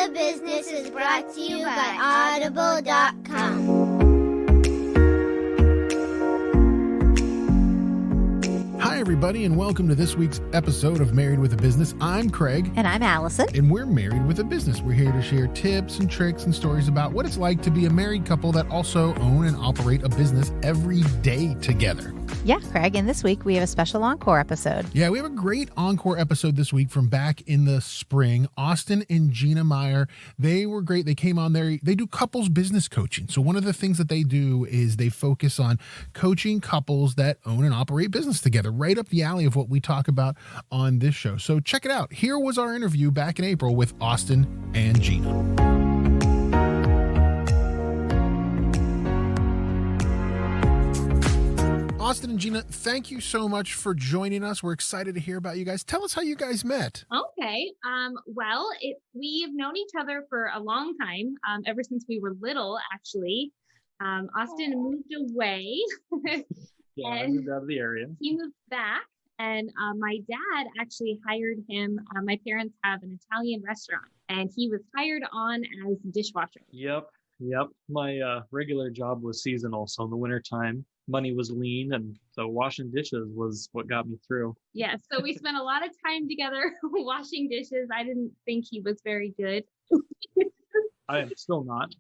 with a Business is brought to you by Audible.com. Hi, everybody, and welcome to this week's episode of Married with a Business. I'm Craig. And I'm Allison. And we're Married with a Business. We're here to share tips and tricks and stories about what it's like to be a married couple that also own and operate a business every day together. Yeah, Craig, and this week we have a special encore episode. Yeah, we have a great encore episode this week from back in the spring. Austen and Gina Meier, they were great. They came on there. They do couples business coaching. So one of the things that they do is they focus on coaching couples that own and operate business together, right up the alley of what we talk about on this show. So check it out. Here was our interview back in April with Austen and Gina. Austen and Gina, thank you so much for joining us. We're excited to hear about you guys. Tell us how you guys met. Okay. We've known each other for a long time, ever since we were little, actually. Austin moved away. Yeah, I moved out of the area. He moved back, and my dad actually hired him. My parents have an Italian restaurant, and he was hired on as dishwasher. Yep. My regular job was seasonal, so in the wintertime, money was lean, and so washing dishes was what got me through. Yeah, so we spent a lot of time together washing dishes. I didn't think he was very good. I am still not.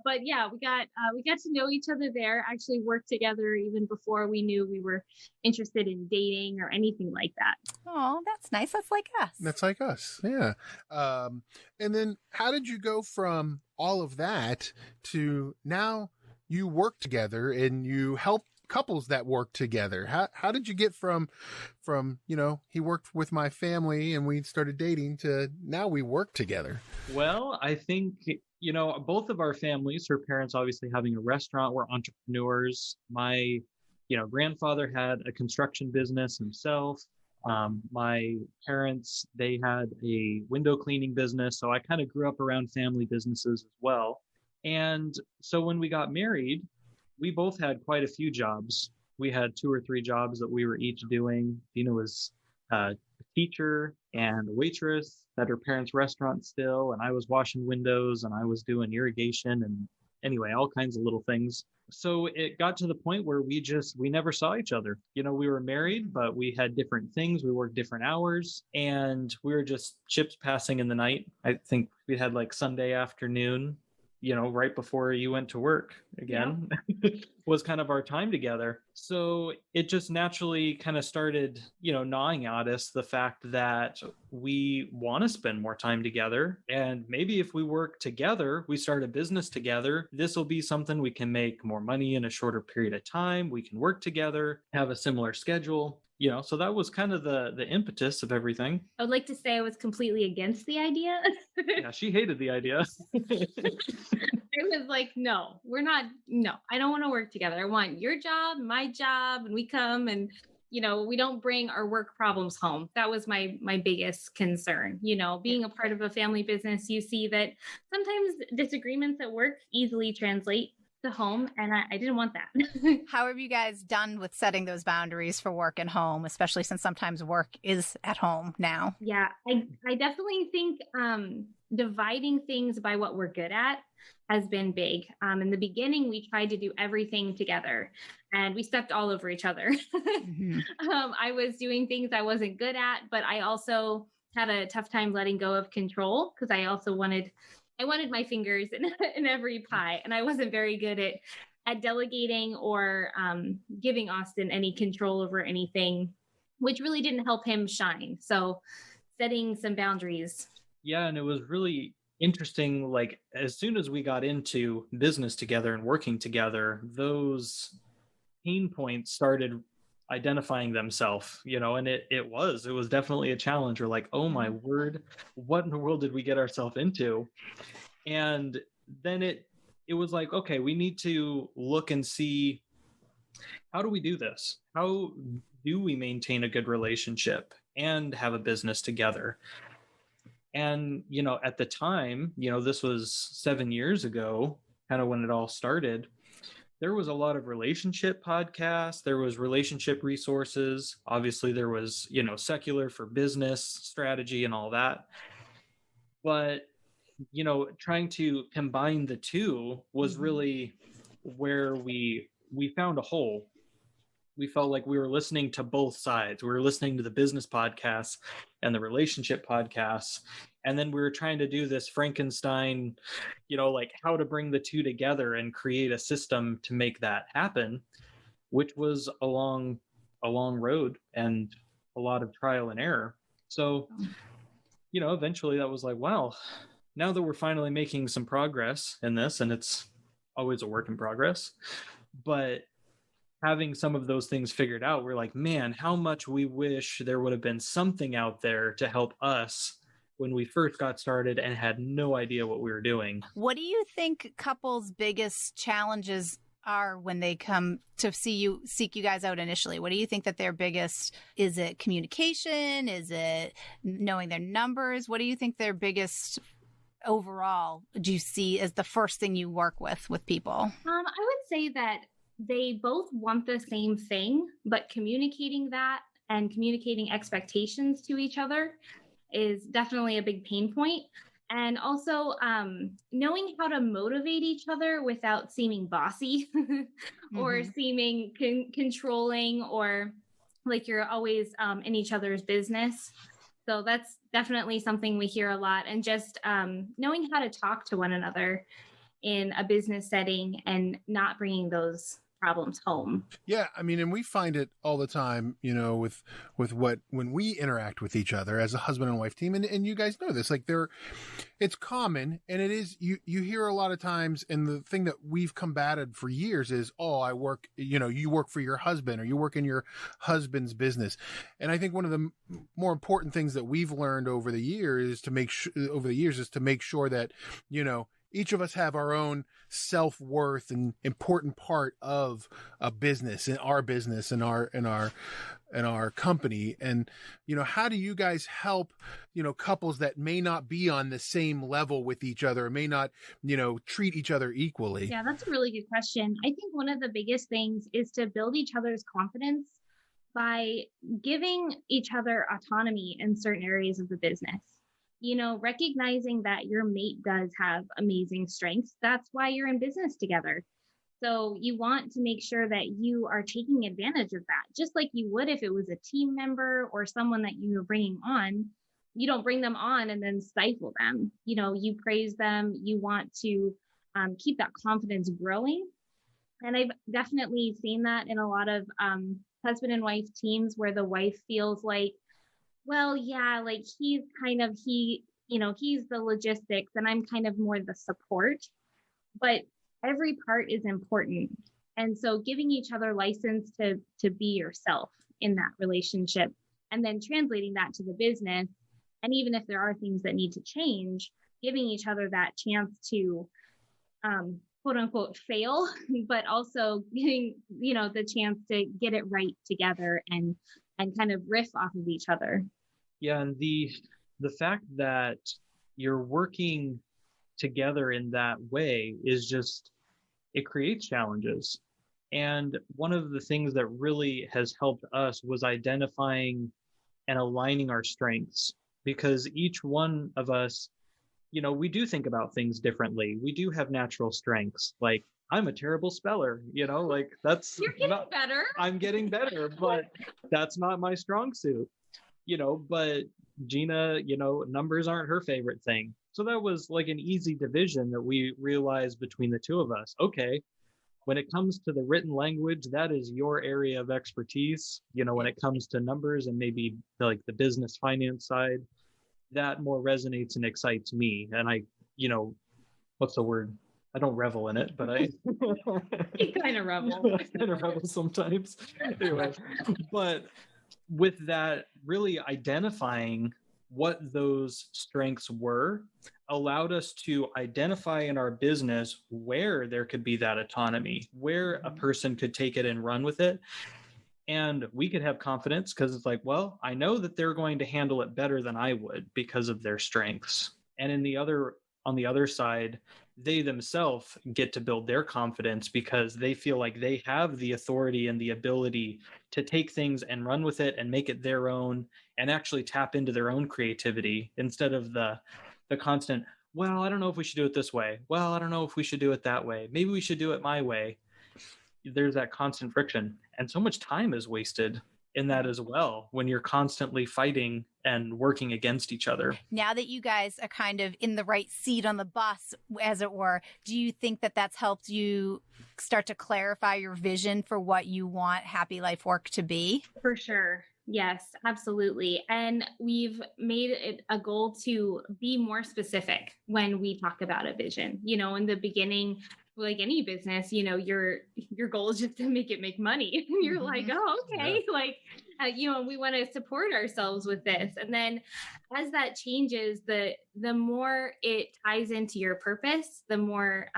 But yeah, we got to know each other there, actually worked together even before we knew we were interested in dating or anything like that. Oh, that's nice. That's like us. That's like us. Yeah. And then how did you go from all of that to now you work together and you help couples that work together? How did you get from, he worked with my family and we started dating to now we work together? Well, I think, both of our families, her parents obviously having a restaurant, were entrepreneurs. My, grandfather had a construction business himself. My parents, they had a window cleaning business. So I kind of grew up around family businesses as well. And so when we got married, we both had quite a few jobs. We had 2 or 3 jobs that we were each doing. Gina was a teacher and a waitress at her parents' restaurant still, and I was washing windows and I was doing irrigation and anyway, all kinds of little things. So it got to the point where we never saw each other. We were married, but we had different things. We worked different hours and we were just ships passing in the night. I think we had like Sunday afternoon, right before you went to work again, was kind of our time together. So it just naturally kind of started, gnawing at us, the fact that we want to spend more time together. And maybe if we work together, we start a business together, this will be something we can make more money in a shorter period of time. We can work together, have a similar schedule. So that was kind of the impetus of everything. I would like to say I was completely against the idea. Yeah, she hated the idea. I was like, no, I don't want to work together. I want your job, my job, and we come and, we don't bring our work problems home. That was my biggest concern. Being a part of a family business, you see that sometimes disagreements at work easily translate to home, and I didn't want that. How have you guys done with setting those boundaries for work and home, especially since sometimes work is at home now? Yeah, I definitely think dividing things by what we're good at has been big. In the beginning, we tried to do everything together and we stepped all over each other. Mm-hmm. I was doing things I wasn't good at, but I also had a tough time letting go of control because I also wanted my fingers in every pie, and I wasn't very good at delegating or giving Austen any control over anything, which really didn't help him shine. So setting some boundaries. Yeah, and it was really interesting. Like as soon as we got into business together and working together, those pain points started identifying themselves, and it was definitely a challenge. We're like, oh my word, what in the world did we get ourselves into? And then it was like, okay, we need to look and see, how do we do this? How do we maintain a good relationship and have a business together? And, at the time, this was 7 years ago, kind of when it all started, there was a lot of relationship podcasts, there was relationship resources. Obviously, there was, secular for business strategy and all that. But, trying to combine the two was really where we found a hole. We felt like we were listening to both sides. We were listening to the business podcasts and the relationship podcasts. And then we were trying to do this Frankenstein, like how to bring the two together and create a system to make that happen, which was a long road and a lot of trial and error. So, eventually that was like, wow, now that we're finally making some progress in this, and it's always a work in progress, but having some of those things figured out, we're like, man, how much we wish there would have been something out there to help us when we first got started and had no idea what we were doing. What do you think couples' biggest challenges are when they come to seek you guys out initially? What do you think that their biggest, is it communication? Is it knowing their numbers? What do you think their biggest overall do you see as the first thing you work with people? I would say that they both want the same thing, but communicating that and communicating expectations to each other is definitely a big pain point. And also knowing how to motivate each other without seeming bossy or seeming controlling or like you're always in each other's business. So that's definitely something we hear a lot. And just knowing how to talk to one another in a business setting and not bringing those problems home. Yeah, I mean, and we find it all the time, with when we interact with each other as a husband and wife team, and you guys know this, like it's common, and it is, you hear a lot of times, and the thing that we've combated for years is, oh, I work, you work for your husband, or you work in your husband's business. And I think one of the more important things that we've learned over the years is to make sure that, each of us have our own self-worth and important part of a business, in our business, in our company. And, how do you guys help, couples that may not be on the same level with each other, may not, treat each other equally? Yeah, that's a really good question. I think one of the biggest things is to build each other's confidence by giving each other autonomy in certain areas of the business. Recognizing that your mate does have amazing strengths. That's why you're in business together. So you want to make sure that you are taking advantage of that, just like you would if it was a team member or someone that you were bringing on. You don't bring them on and then stifle them. You praise them. You want to keep that confidence growing. And I've definitely seen that in a lot of husband and wife teams where the wife feels like, well, yeah, like he's the logistics and I'm kind of more the support, but every part is important. And so giving each other license to be yourself in that relationship and then translating that to the business. And even if there are things that need to change, giving each other that chance to quote unquote fail, but also getting, the chance to get it right together and kind of riff off of each other. Yeah, and the fact that you're working together in that way is just, it creates challenges. And one of the things that really has helped us was identifying and aligning our strengths, because each one of us, we do think about things differently. We do have natural strengths. Like, I'm a terrible speller, like that's You're getting better. I'm getting better, but that's not my strong suit, but Gina, numbers aren't her favorite thing. So that was like an easy division that we realized between the two of us. Okay, when it comes to the written language, that is your area of expertise. When it comes to numbers and maybe like the business finance side, that more resonates and excites me. And I, what's the word? I don't revel in it, but I You kind of revel. I kind of revel sometimes. Anyway, but with that, really identifying what those strengths were allowed us to identify in our business where there could be that autonomy, where a person could take it and run with it. And we could have confidence because it's like, well, I know that they're going to handle it better than I would because of their strengths. And on the other side, they themselves get to build their confidence because they feel like they have the authority and the ability to take things and run with it and make it their own and actually tap into their own creativity instead of the constant, well, I don't know if we should do it this way. Well, I don't know if we should do it that way. Maybe we should do it my way. There's that constant friction. And so much time is wasted in that as well when you're constantly fighting and working against each other. Now that you guys are kind of in the right seat on the bus, as it were, do you think that that's helped you start to clarify your vision for what you want Happy Life Work to be? For sure. Yes, absolutely. And we've made it a goal to be more specific when we talk about a vision. In the beginning, like any business, your goal is just to make money. And you're like, oh, okay. Yeah. We want to support ourselves with this. And then as that changes, the more it ties into your purpose, the more,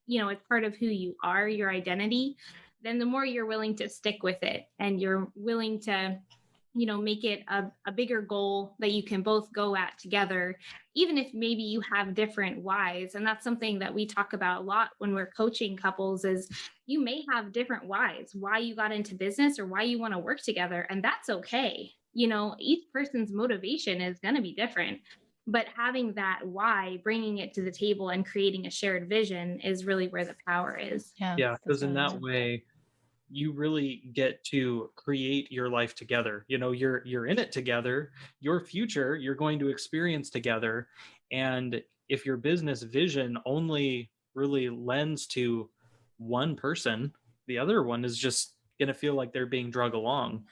it's part of who you are, your identity, then the more you're willing to stick with it and you're willing to, make it a bigger goal that you can both go at together, even if maybe you have different whys. And that's something that we talk about a lot when we're coaching couples is you may have different whys, why you got into business or why you want to work together. And that's okay. Each person's motivation is going to be different. But having that why, bringing it to the table and creating a shared vision is really where the power is. Yeah, because in that way, you really get to create your life together. You're in it together. Your future, you're going to experience together. And if your business vision only really lends to one person, the other one is just going to feel like they're being dragged along.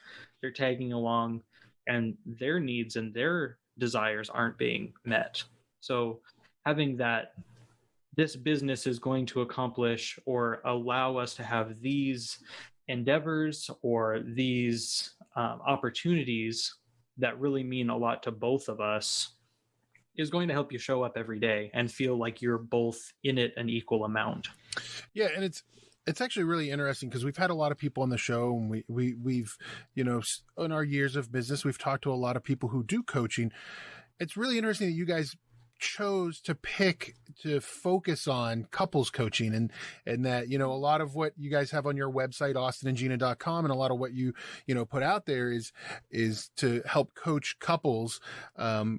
They're tagging along, and their needs and their desires aren't being met. So having that, this business is going to accomplish or allow us to have these endeavors or these opportunities that really mean a lot to both of us is going to help you show up every day and feel like you're both in it an equal amount. Yeah, and it's actually really interesting because we've had a lot of people on the show, and we've in our years of business, we've talked to a lot of people who do coaching. It's really interesting that you guys chose to focus on couples coaching and that, a lot of what you guys have on your website, austenandgina.com, and a lot of what you put out there is to help coach couples,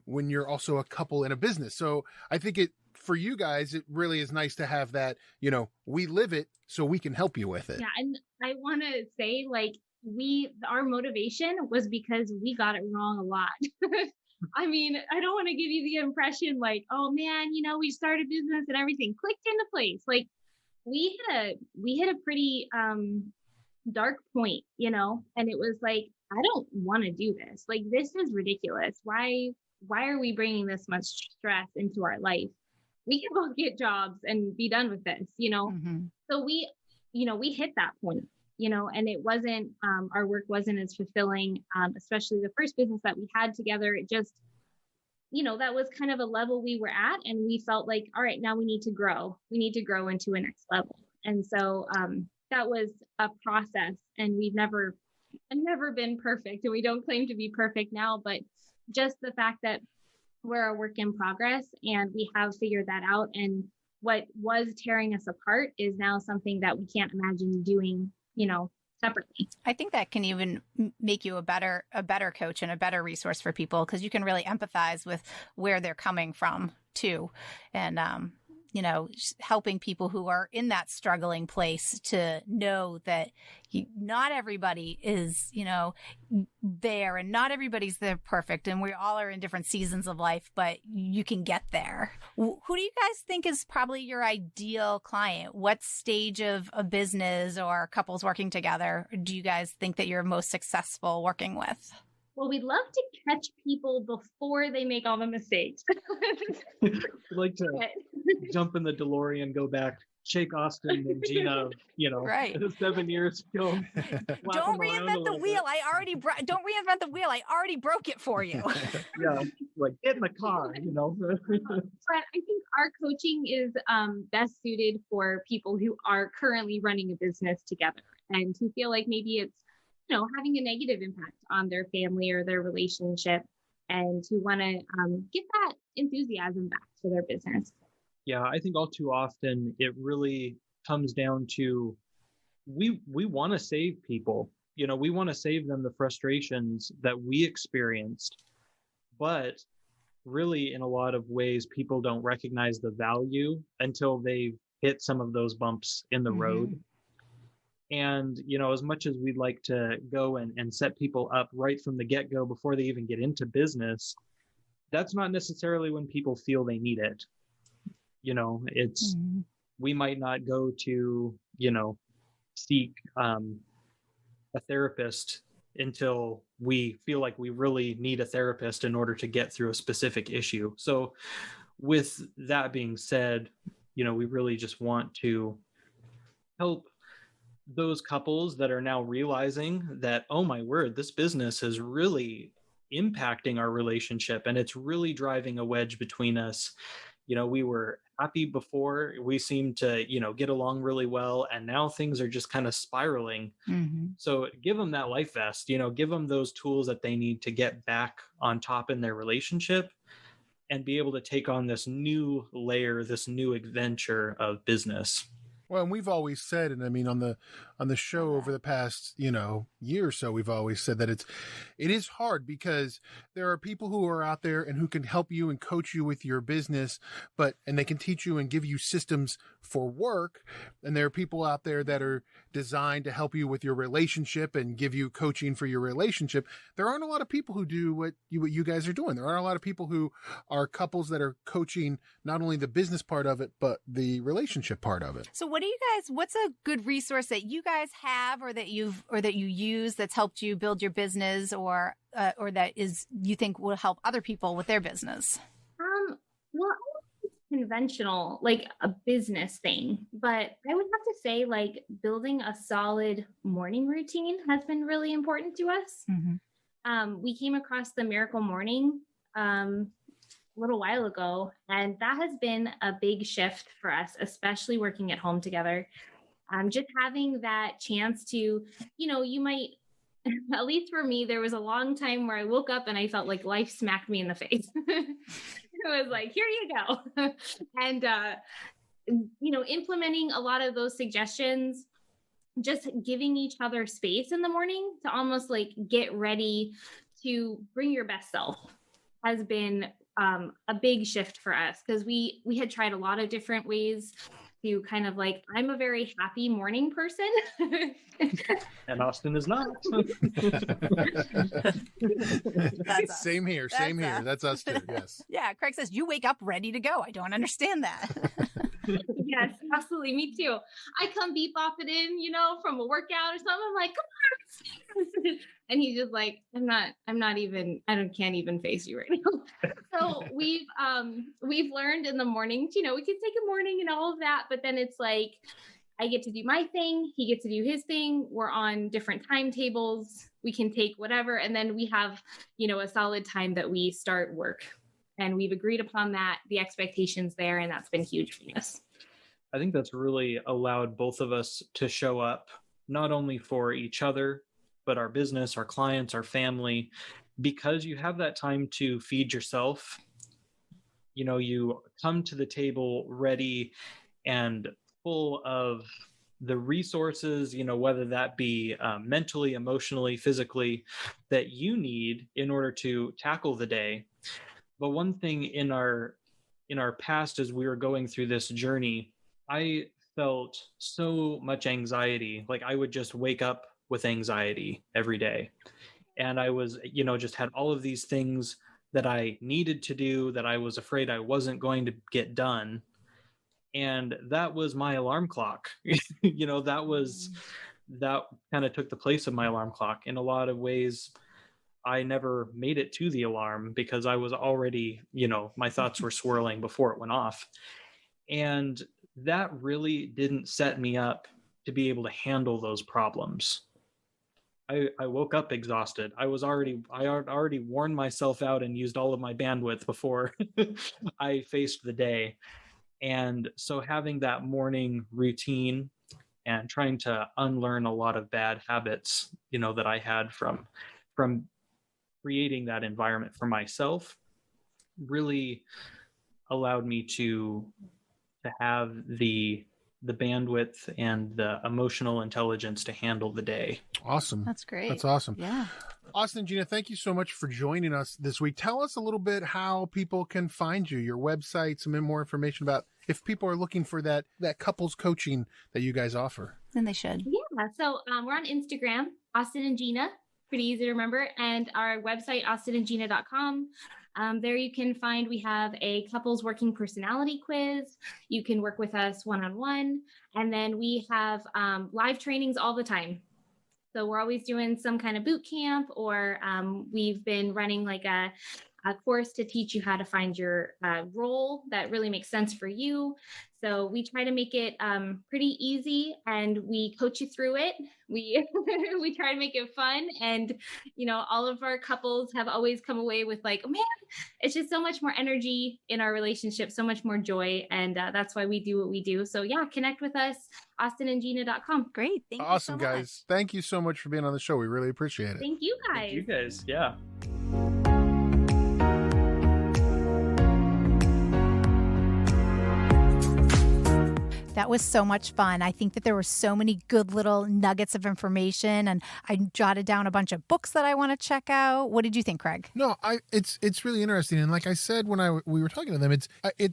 when you're also a couple in a business. So I think for you guys, it really is nice to have that, we live it so we can help you with it. Yeah. And I want to say our motivation was because we got it wrong a lot. I mean, I don't want to give you the impression like, oh man, we started business and everything clicked into place. Like we hit a pretty dark point, and it was like, I don't want to do this. Like, this is ridiculous. Why are we bringing this much stress into our life? We can both get jobs and be done with this, So we hit that point. And it wasn't, our work wasn't as fulfilling, especially the first business that we had together. It just, that was kind of a level we were at. And we felt like, all right, now we need to grow. We need to grow into a next level. And so that was a process. And I've never been perfect, and we don't claim to be perfect now, but just the fact that we're a work in progress and we have figured that out. And what was tearing us apart is now something that we can't imagine doing separately. I think that can even make you a better coach and a better resource for people, because you can really empathize with where they're coming from too. And, helping people who are in that struggling place to know that not everybody is, there, and not everybody's there perfect. And we all are in different seasons of life, but you can get there. Who do you guys think is probably your ideal client? What stage of a business or couples working together do you guys think that you're most successful working with? Well, we'd love to catch people before they make all the mistakes. I'd like to jump in the DeLorean, go back, shake Austen and Gina, right. 7 years ago. Don't reinvent the wheel. Don't reinvent the wheel. I already broke it for you. Yeah, like get in the car, But I think our coaching is best suited for people who are currently running a business together and who feel like maybe it's having a negative impact on their family or their relationship, and to want to get that enthusiasm back to their business. Yeah, I think all too often it really comes down to we want to save people. We want to save them the frustrations that we experienced, but really in a lot of ways people don't recognize the value until they've hit some of those bumps in the road. And as much as we'd like to go and set people up right from the get-go before they even get into business, that's not necessarily when people feel they need it. It's we might not go to seek a therapist until we feel like we really need a therapist in order to get through a specific issue. So with that being said, we really just want to help those couples that are now realizing that, oh my word, this business is really impacting our relationship and it's really driving a wedge between us. We were happy before, we seemed to get along really well, and now things are just kind of spiraling. So give them that life vest, give them those tools that they need to get back on top in their relationship and be able to take on this new layer, this new adventure of business. Well, and we've always said, and I mean, on the show over the past, year or so, we've always said that it is hard because there are people who are out there and who can help you and coach you with your business, and they can teach you and give you systems for work. And there are people out there that are designed to help you with your relationship and give you coaching for your relationship. There aren't a lot of people who do what you guys are doing. There aren't a lot of people who are couples that are coaching not only the business part of it, but the relationship part of it. So what's a good resource that you guys have or that you use that's helped you build your business or that you think will help other people with their business? Well, it's conventional, like a business thing, but I would have to say like building a solid morning routine has been really important to us. We came across the Miracle Morning a little while ago, and that has been a big shift for us, especially working at home together. Just having that chance to, you might, at least for me, there was a long time where I woke up and I felt like life smacked me in the face. It was like, here you go. And, implementing a lot of those suggestions, just giving each other space in the morning to almost like get ready to bring your best self has been a big shift for us, because we had tried a lot of different ways to kind of like, I'm a very happy morning person. And Austen is not. Same here. That's us too, yes. Yeah, Craig says, you wake up ready to go. I don't understand that. Yes, absolutely. Me too. I come beep off it in, from a workout or something. I'm like, come on. And he's just like, can't even face you right now. So we've learned in the mornings, we can take a morning and all of that, but then it's like, I get to do my thing. He gets to do his thing. We're on different timetables. We can take whatever. And then we have, a solid time that we start work. And we've agreed upon that, the expectations there, and that's been huge for us. I think that's really allowed both of us to show up, not only for each other, but our business, our clients, our family, because you have that time to feed yourself. You come to the table ready and full of the resources, whether that be mentally, emotionally, physically, that you need in order to tackle the day. But one thing in our past, as we were going through this journey, I felt so much anxiety. Like I would just wake up with anxiety every day. And I was, just had all of these things that I needed to do that I was afraid I wasn't going to get done. And that was my alarm clock. That kind of took the place of my alarm clock. In a lot of ways, I never made it to the alarm because I was already, my thoughts were swirling before it went off. And that really didn't set me up to be able to handle those problems. I woke up exhausted. I had already worn myself out and used all of my bandwidth before I faced the day. And so having that morning routine and trying to unlearn a lot of bad habits, that I had from creating that environment for myself really allowed me to to have the bandwidth and the emotional intelligence to handle the day. Awesome. That's great. That's awesome. Yeah. Austen and Gina, thank you so much for joining us this week. Tell us a little bit how people can find you, your website, some more information about if people are looking for that couples coaching that you guys offer. And they should. Yeah. So we're on Instagram, Austen and Gina, pretty easy to remember, and our website, austenandgina.com. There you can find, we have a couples working personality quiz. You can work with us one-on-one. And then we have live trainings all the time. So we're always doing some kind of boot camp, or we've been running like a course to teach you how to find your role that really makes sense for you. So we try to make it pretty easy, and we coach you through it. We we try to make it fun, and all of our couples have always come away with like, oh man, it's just so much more energy in our relationship, so much more joy, and that's why we do what we do. So yeah, connect with us, austenandgina.com. Great. Thank Awesome, you so guys. Thank you so much for being on the show. We really appreciate it. Thank you guys. Thank you guys. Yeah. That was so much fun. I think that there were so many good little nuggets of information, and I jotted down a bunch of books that I want to check out. What did you think, Craig? No, it's really interesting, and like I said when we were talking to them,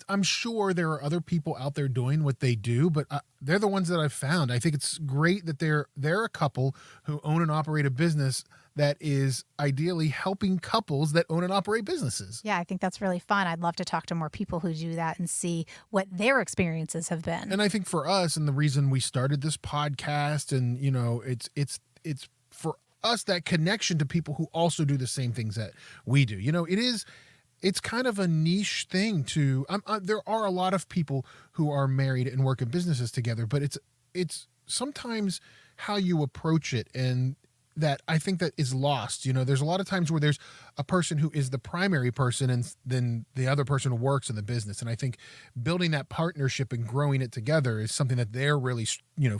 I'm sure there are other people out there doing what they do, but they're the ones that I've found. I think it's great that they're a couple who own and operate a business that is ideally helping couples that own and operate businesses. Yeah, I think that's really fun. I'd love to talk to more people who do that and see what their experiences have been. And I think for us, and the reason we started this podcast, and it's for us, that connection to people who also do the same things that we do. It's kind of a niche thing to. There are a lot of people who are married and work in businesses together, but it's sometimes how you approach it, and that I think that is lost. There's a lot of times where there's a person who is the primary person, and then the other person works in the business. And I think building that partnership and growing it together is something that they're really,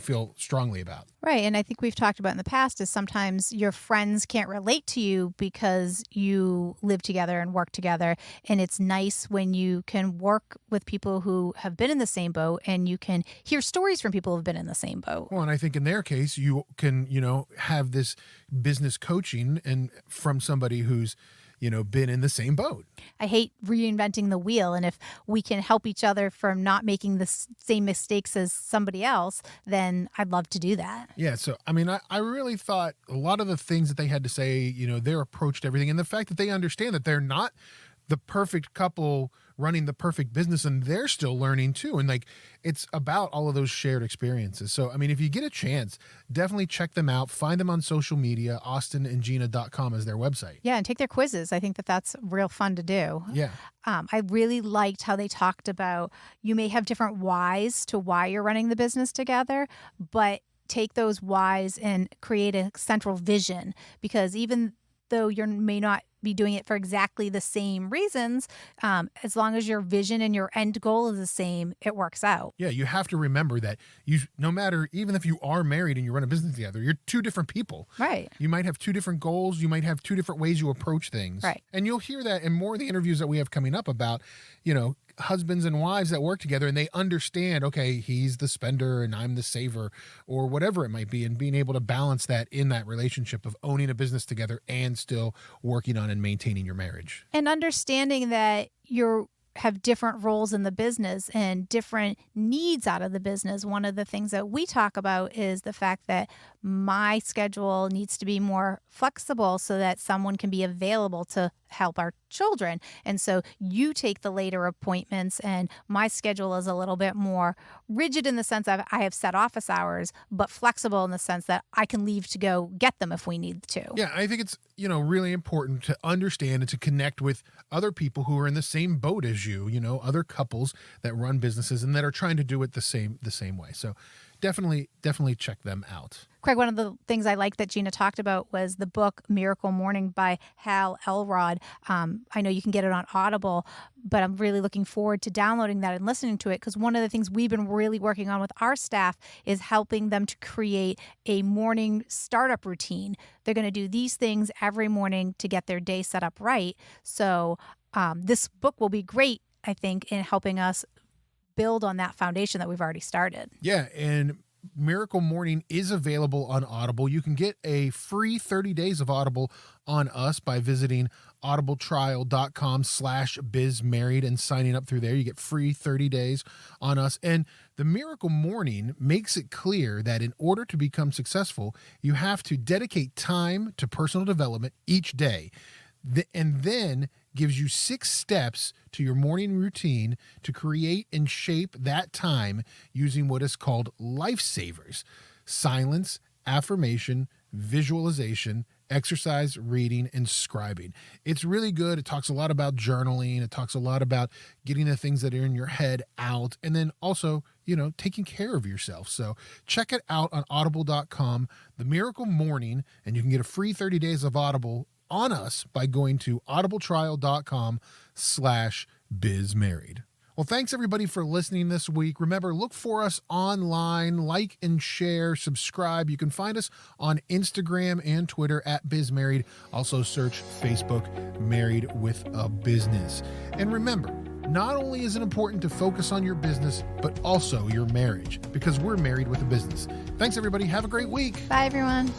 feel strongly about. Right. And I think we've talked about in the past is sometimes your friends can't relate to you because you live together and work together. And it's nice when you can work with people who have been in the same boat, and you can hear stories from people who've been in the same boat. Well, and I think in their case, you can, have this business coaching and from somebody who's, been in the same boat. I hate reinventing the wheel. And if we can help each other from not making the same mistakes as somebody else, then I'd love to do that. Yeah. So, I really thought a lot of the things that they had to say, their approach to everything, and the fact that they understand that they're not the perfect couple running the perfect business, and they're still learning too. And it's about all of those shared experiences. So, if you get a chance, definitely check them out. Find them on social media. austenandgina.com is their website. Yeah. And take their quizzes. I think that that's real fun to do. Yeah. I really liked how they talked about you may have different whys to why you're running the business together, but take those whys and create a central vision, because even though you may not be doing it for exactly the same reasons, as long as your vision and your end goal is the same, it works out. Yeah, you have to remember that no matter, even if you are married and you run a business together, you're two different people. Right. You might have two different goals. You might have two different ways you approach things. Right. And you'll hear that in more of the interviews that we have coming up about, husbands and wives that work together, and they understand, okay, he's the spender and I'm the saver, or whatever it might be, and being able to balance that in that relationship of owning a business together and still working on and maintaining your marriage. And understanding that you have different roles in the business and different needs out of the business. One of the things that we talk about is the fact that my schedule needs to be more flexible so that someone can be available to help our children. And so you take the later appointments, and my schedule is a little bit more rigid in the sense of I have set office hours, but flexible in the sense that I can leave to go get them if we need to. Yeah, I think it's, really important to understand and to connect with other people who are in the same boat as you, other couples that run businesses and that are trying to do it the same way. So definitely check them out. Craig, one of the things I liked that Gina talked about was the book Miracle Morning by Hal Elrod. I know you can get it on Audible, but I'm really looking forward to downloading that and listening to it, because one of the things we've been really working on with our staff is helping them to create a morning startup routine. They're going to do these things every morning to get their day set up right. So this book will be great, I think, in helping us build on that foundation that we've already started. Yeah, and Miracle Morning is available on Audible. You can get a free 30 days of Audible on us by visiting audibletrial.com/bizmarried and signing up through there. You get free 30 days on us. And the Miracle Morning makes it clear that in order to become successful, you have to dedicate time to personal development each day. And then gives you 6 steps to your morning routine to create and shape that time using what is called lifesavers: silence, affirmation, visualization, exercise, reading, and scribing. It's really good. It talks a lot about journaling. It talks a lot about getting the things that are in your head out, and then also, taking care of yourself. So check it out on audible.com, The Miracle Morning, and you can get a free 30 days of Audible on us by going to audibletrial.com/bizmarried. Well, thanks everybody for listening this week. Remember, look for us online, like and share, subscribe. You can find us on Instagram and Twitter at bizmarried. Also search Facebook, Married with a Business. And remember, not only is it important to focus on your business, but also your marriage, because we're married with a business. Thanks everybody. Have a great week. Bye, everyone.